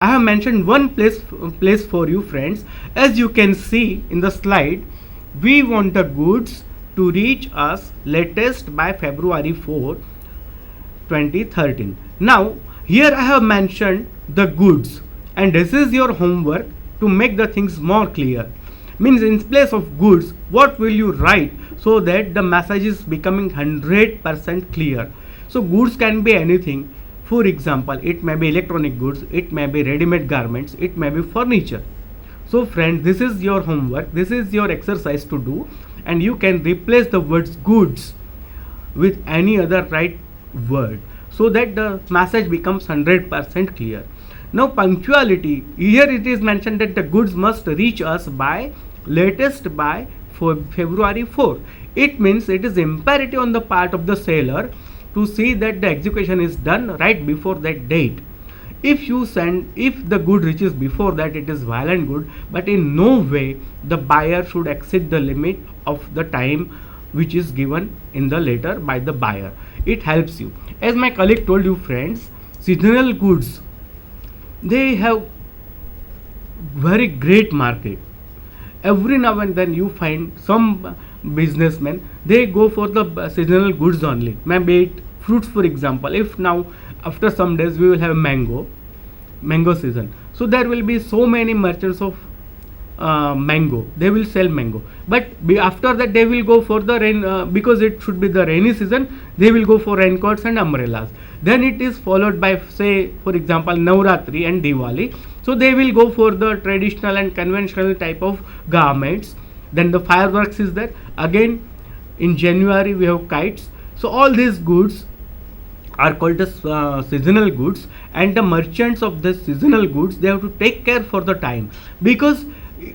I have mentioned one place for you friends. As you can see in the slide, we want the goods to reach us latest by February 4, 2013. Now here I have mentioned the goods, and this is your homework to make the things more clear. Means in place of goods, what will you write so that the message is becoming 100% clear? So goods can be anything. For example, it may be electronic goods, it may be ready-made garments, it may be furniture. So friends, this is your homework, this is your exercise to do, and you can replace the words goods with any other right word so that the message becomes 100% clear. Now punctuality, here it is mentioned that the goods must reach us by latest by February 4. It means it is imperative on the part of the seller to see that the execution is done right before that date. If the good reaches before that, it is well and good, but in no way the buyer should exceed the limit of the time which is given in the letter by the buyer. It helps you. As my colleague told you friends, seasonal goods, they have very great market. Every now and then you find some businessmen, they go for the seasonal goods only. Maybe it fruits, for example. If now after some days we will have mango season, so there will be so many merchants of mango, they will sell mango, but after that they will go for the rain, because it should be the rainy season, they will go for raincoats and umbrellas. Then it is followed by, say for example, Navratri and Diwali, so they will go for the traditional and conventional type of garments. Then the fireworks is there. Again in January we have kites. So all these goods are called as seasonal goods, and the merchants of the seasonal goods, they have to take care for the time, because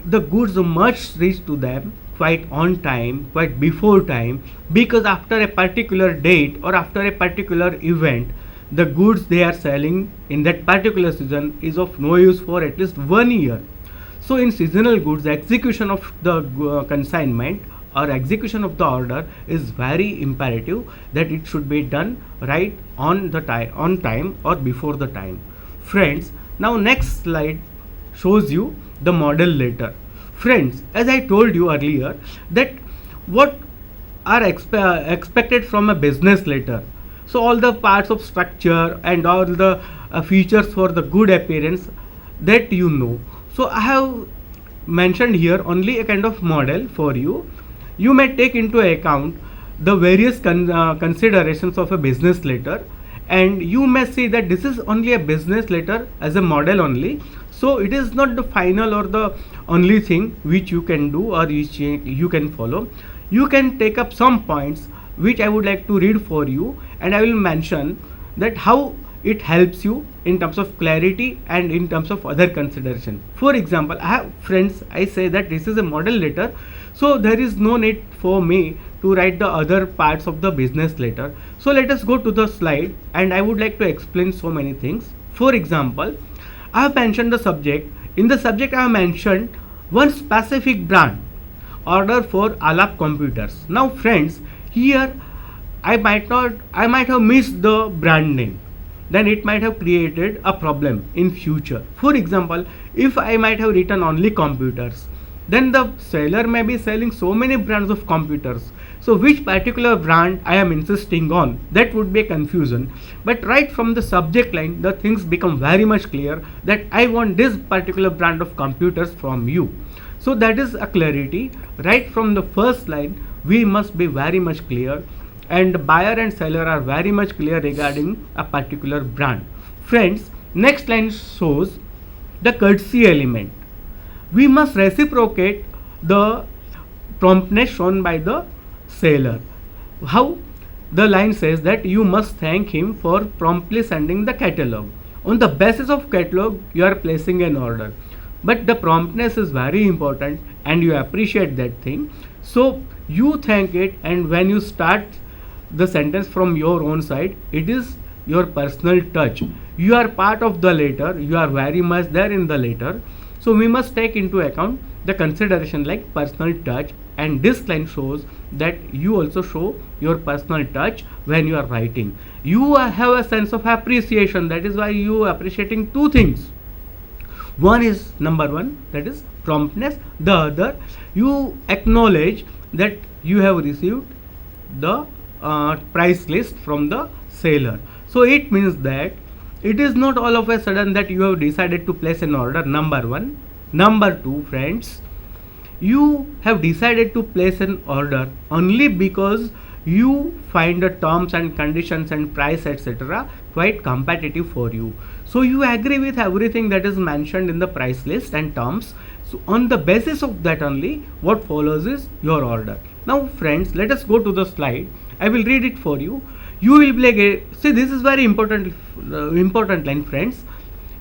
the goods must reach to them quite on time, quite before time, because after a particular date or after a particular event, the goods they are selling in that particular season is of no use for at least 1 year. So in seasonal goods, the execution of the consignment or execution of the order is very imperative, that it should be done right on time or before the time. Friends, now next slide shows you the model letter. Friends, as I told you earlier, that what are expected from a business letter. So all the parts of structure and all the features for the good appearance, that you know. So I have mentioned here only a kind of model for you. You may take into account the various considerations of a business letter, and you may see that this is only a business letter as a model only. So it is not the final or the only thing which you can do or which you can follow. You can take up some points which I would like to read for you, and I will mention that how it helps you in terms of clarity and in terms of other consideration. For example, I say that this is a model letter, so there is no need for me to write the other parts of the business letter. So let us go to the slide, and I would like to explain so many things. For example, I have mentioned the subject. In the subject I have mentioned one specific brand, order for Alap computers. Now friends, here I might have missed the brand name, then it might have created a problem in future. For example, if I might have written only computers, then the seller may be selling so many brands of computers. So which particular brand I am insisting on, that would be a confusion. But right from the subject line, the things become very much clear that I want this particular brand of computers from you. So that is a clarity. Right from the first line, we must be very much clear, and buyer and seller are very much clear regarding a particular brand. Friends, next line shows the courtesy element. We must reciprocate the promptness shown by the seller. How? The line says that you must thank him for promptly sending the catalog. On the basis of catalog, you are placing an order, but the promptness is very important and you appreciate that thing, so you thank it. And when you start the sentence from your own side, it is your personal touch. You are part of the letter, you are very much there in the letter, so we must take into account the consideration like personal touch, and this line shows that you also show your personal touch when you are writing. You have a sense of appreciation, that is why you are appreciating two things. One is number one, that is promptness. The other, you acknowledge that you have received the price list from the seller. So it means that it is not all of a sudden that you have decided to place an order, number one. Number two, friends, you have decided to place an order only because you find the terms and conditions and price etc quite competitive for you. So you agree with everything that is mentioned in the price list and terms. So on the basis of that only, what follows is your order. Now friends, let us go to the slide. I will read it for you. You will be like, see, this is very important line, friends.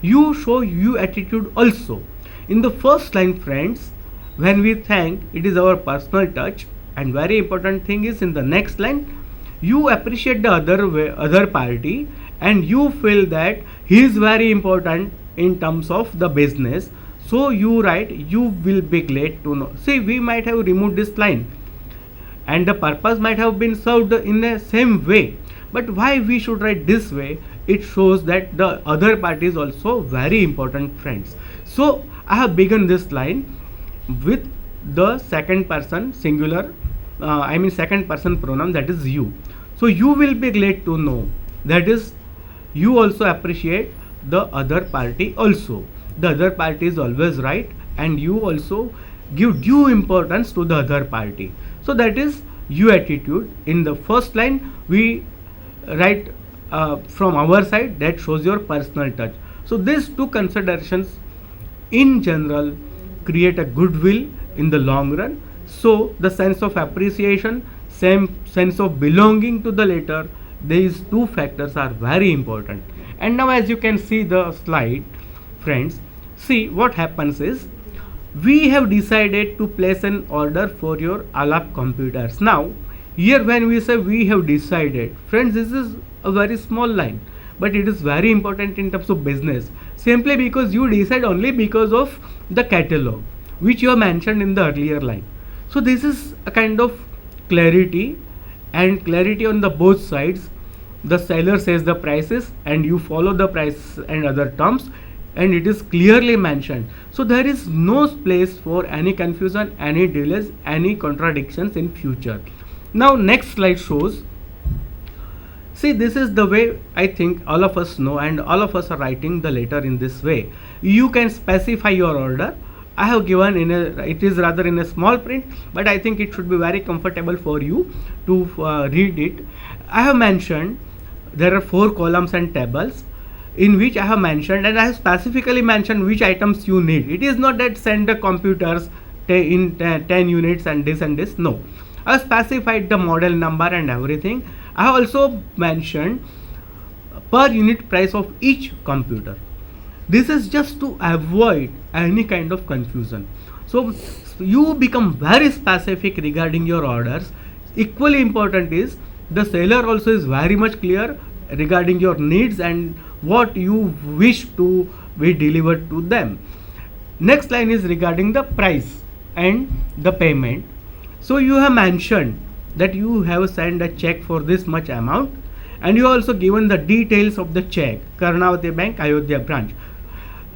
You show you attitude also. In the first line, friends, when we thank, it is our personal touch. And very important thing is in the next line, you appreciate the other party, and you feel that he is very important in terms of the business. So you write, you will be glad to know. See, we might have removed this line and the purpose might have been served in the same way, but why we should write this way? It shows that the other party is also very important, friends. So I have begun this line with the second person singular, second person pronoun, that is you. So you will be glad to know, that is you also appreciate the other party also. The other party is always right, and you also give due importance to the other party. So that is you attitude. In the first line we write from our side, that shows your personal touch. So these two considerations in general create a goodwill in the long run. So the sense of appreciation, same sense of belonging to the letter, these two factors are very important. And now as you can see the slide, friends, see what happens is we have decided to place an order for your Alap computers. Now here when we say we have decided, friends, this is a very small line, but it is very important in terms of business, simply because you decide only because of the catalog which you have mentioned in the earlier line. So this is a kind of clarity, and clarity on the both sides. The seller says the prices and you follow the price and other terms, and it is clearly mentioned. So there is no place for any confusion, any delays, any contradictions in future. Now next slide shows, see, this is the way I think all of us know, and all of us are writing the letter in this way. You can specify your order. I have given it is rather in a small print, but I think it should be very comfortable for you to read it. I have mentioned there are 4 columns and tables in which I have mentioned, and I have specifically mentioned which items you need. It is not that send the computers in 10 units and this. No, I have specified the model number and everything. I have also mentioned per unit price of each computer. This is just to avoid any kind of confusion. So you become very specific regarding your orders. Equally important is the seller also is very much clear regarding your needs and what you wish to be delivered to them. Next line is regarding the price and the payment. So you have mentioned that you have sent a check for this much amount, and you also given the details of the check, Karnavati Bank, Ayodhya branch.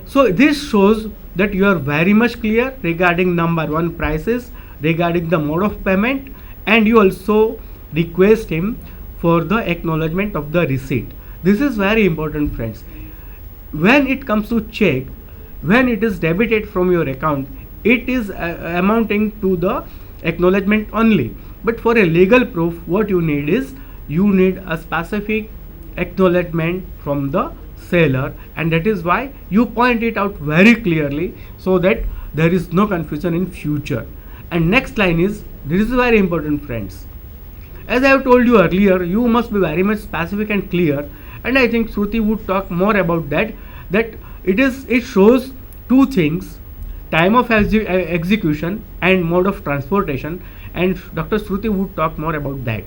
So this shows that you are very much clear regarding number one, prices, regarding the mode of payment, and you also request him for the acknowledgement of the receipt. This is very important, friends. When it comes to check, when it is debited from your account, it is amounting to the acknowledgement only. But for a legal proof, what you need is you need a specific acknowledgement from the seller, and that is why you point it out very clearly so that there is no confusion in future. And next line is, this is very important, friends. As I have told you earlier, you must be very much specific and clear, and I think Shruti would talk more about that. That it shows two things: time of execution and mode of transportation, and Dr. Shruti would talk more about that.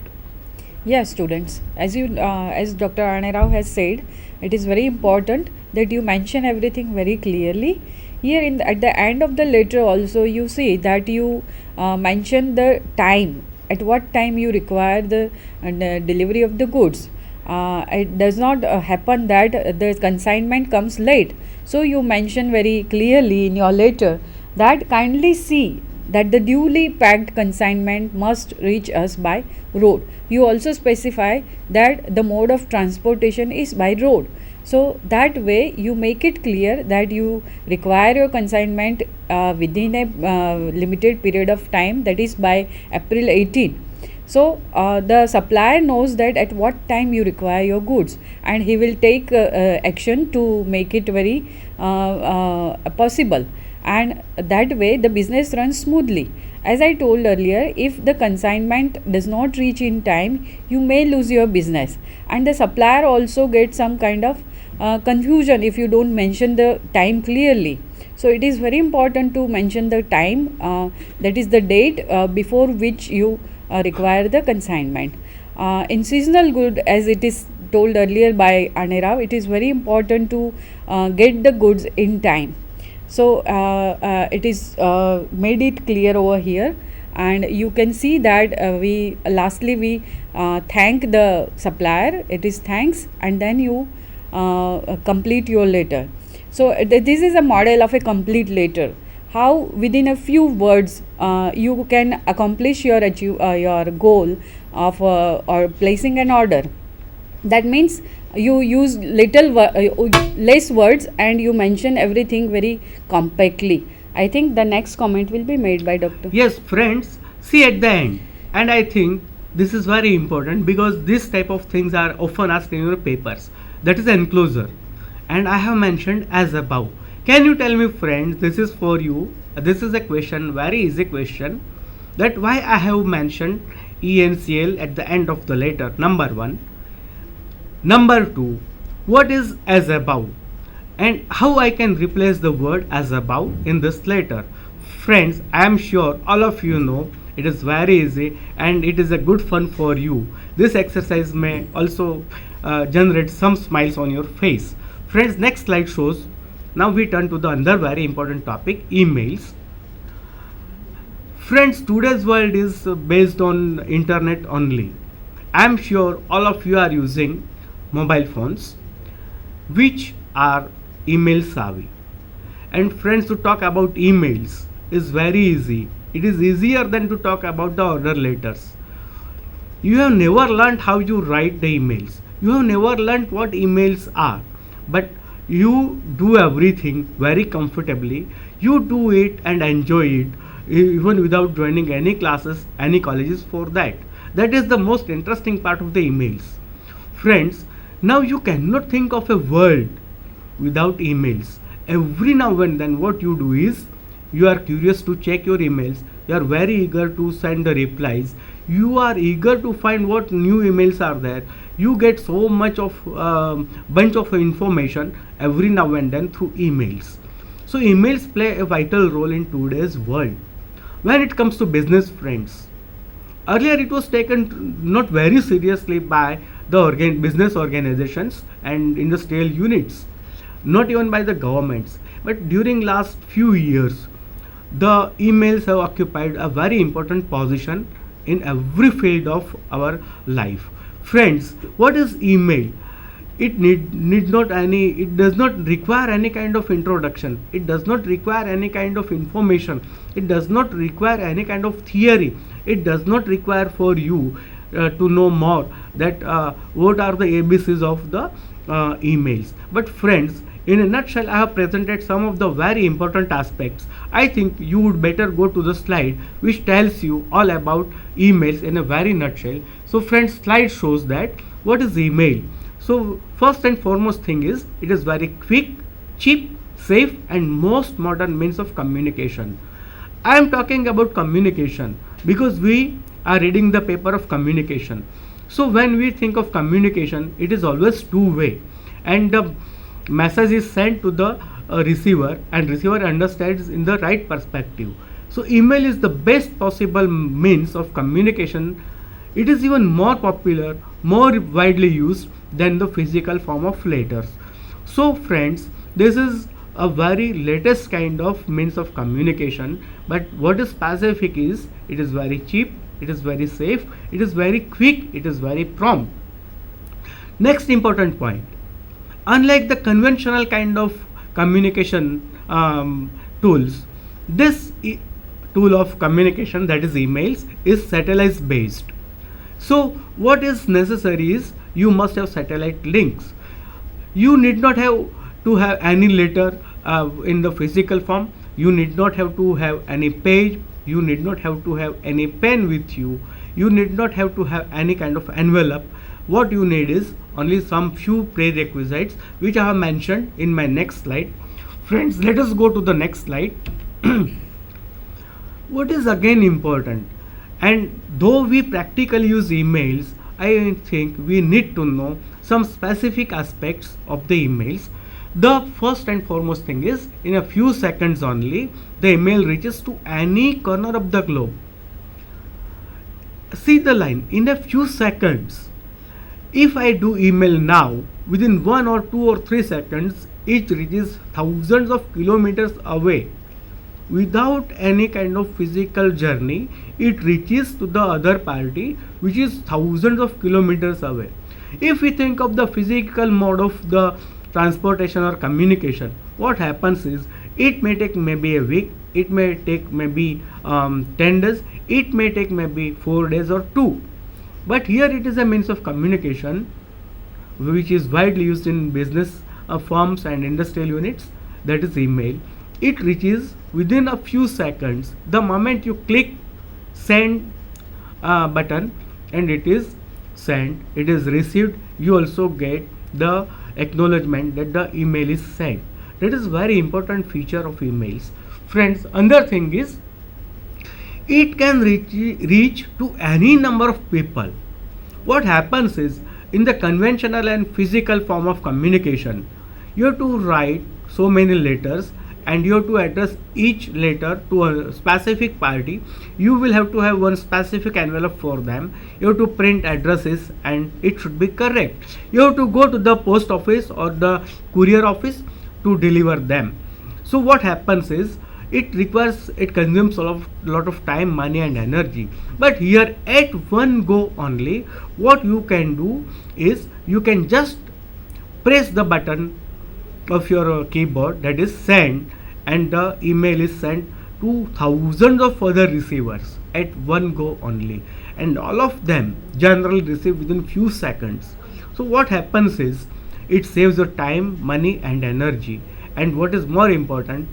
Yes, students, as Dr. Anarao has said, it is very important that you mention everything very clearly. Here, at the end of the letter, also you see that you mention the time, at what time you require the delivery of the goods. it does not happen that the consignment comes late. So you mention very clearly in your letter that kindly see that the duly packed consignment must reach us by road. You also specify that the mode of transportation is by road. So that way you make it clear that you require your consignment within a limited period of time, that is by April 18. So the supplier knows that at what time you require your goods, and he will take action to make it very possible, and that way the business runs smoothly. As I told earlier, if the consignment does not reach in time, you may lose your business, and the supplier also gets some kind of confusion if you don't mention the time clearly. So it is very important to mention the time, that is the date before which you require the consignment. In seasonal good, as it is told earlier by Anerav, it is very important to get the goods in time. So it is made it clear over here, and you can see that we lastly we thank the supplier. It is thanks, and then you complete your letter. So this is a model of a complete letter. How within a few words you can accomplish your goal of or placing an order. That means you use less words and you mention everything very compactly. I think the next comment will be made by Dr. Yes, friends, see at the end. And I think this is very important because this type of things are often asked in your papers. That is enclosure. And I have mentioned as above. Can you tell me, friends, this is for you. This is a question, very easy question. That why I have mentioned ENCL at the end of the letter, number 1. Number 2, what is as above? And how I can replace the word as above in this letter? Friends, I am sure all of you know it is very easy and it is a good fun for you. This exercise may also generate some smiles on your face. Friends, next slide shows. Now we turn to the other very important topic, emails. Friends, today's world is based on internet only. I am sure all of you are using mobile phones which are email savvy. And friends, to talk about emails is very easy. It is easier than to talk about the order letters. You have never learned how you write the emails. You have never learned what emails are. But you do everything very comfortably. You do it and enjoy it even without joining any classes, any colleges for that. That is the most interesting part of the emails. Friends, now you cannot think of a world without emails. Every now and then what you do is you are curious to check your emails. You are very eager to send the replies. You are eager to find what new emails are there. You get so much of bunch of information every now and then through emails. So emails play a vital role in today's world. When it comes to business, friends, earlier it was taken not very seriously by the business organizations and industrial units, not even by the governments. But during last few years, the emails have occupied a very important position in every field of our life. Friends, what is email? It it does not require any kind of introduction. It does not require any kind of information. It does not require any kind of theory. It does not require for you to know more that what are the ABCs of the emails. But friends, in a nutshell, I have presented some of the very important aspects. I think you would better go to the slide which tells you all about emails in a very nutshell. So friends, slide shows that what is email. So first and foremost thing is it is very quick, cheap, safe and most modern means of communication. I am talking about communication because we are reading the paper of communication. So when we think of communication, it is always two-way, and the message is sent to the receiver and receiver understands in the right perspective. So email is the best possible means of communication. It is even more popular, more widely used than the physical form of letters. So friends, this is a very latest kind of means of communication, but what is specific is it is very cheap, it is very safe, it is very quick, it is very prompt. Next important point, unlike the conventional kind of communication tools, this tool of communication, that is emails, is satellite based. So what is necessary is you must have satellite links. You need not have to have any letter in the physical form. You need not have to have any page. You need not have to have any pen with you. You need not have to have any kind of envelope. What you need is only some few prerequisites which I have mentioned in my next slide. Friends, let us go to the next slide. What is again important, and though we practically use emails, I think we need to know some specific aspects of the emails. The first and foremost thing is, in a few seconds only, the email reaches to any corner of the globe. See the line, in a few seconds. If I do email now, within 1 or 2 or 3 seconds, it reaches thousands of kilometers away. Without any kind of physical journey, it reaches to the other party, which is thousands of kilometers away. If we think of the physical mode of the transportation or communication, what happens is, it may take maybe a week, it may take maybe 10 days, it may take maybe 4 days or 2. But here it is a means of communication which is widely used in business firms and industrial units, that is email. It reaches within a few seconds. The moment you click send button, and it is sent, it is received, you also get the acknowledgement that the email is sent. That is very important feature of emails. Friends, another thing is, it can reach to any number of people. What happens is, in the conventional and physical form of communication, you have to write so many letters, and you have to address each letter to a specific party. You will have to have one specific envelope for them. You have to print addresses, and it should be correct. You have to go to the post office or the courier office to deliver them. So what happens is, it consumes a lot of time, money and energy. But here, at one go only, what you can do is, you can just press the button of your keyboard, that is send, and the email is sent to thousands of other receivers at one go only, and all of them generally receive within few seconds. So what happens is, it saves your time, money and energy, and what is more important,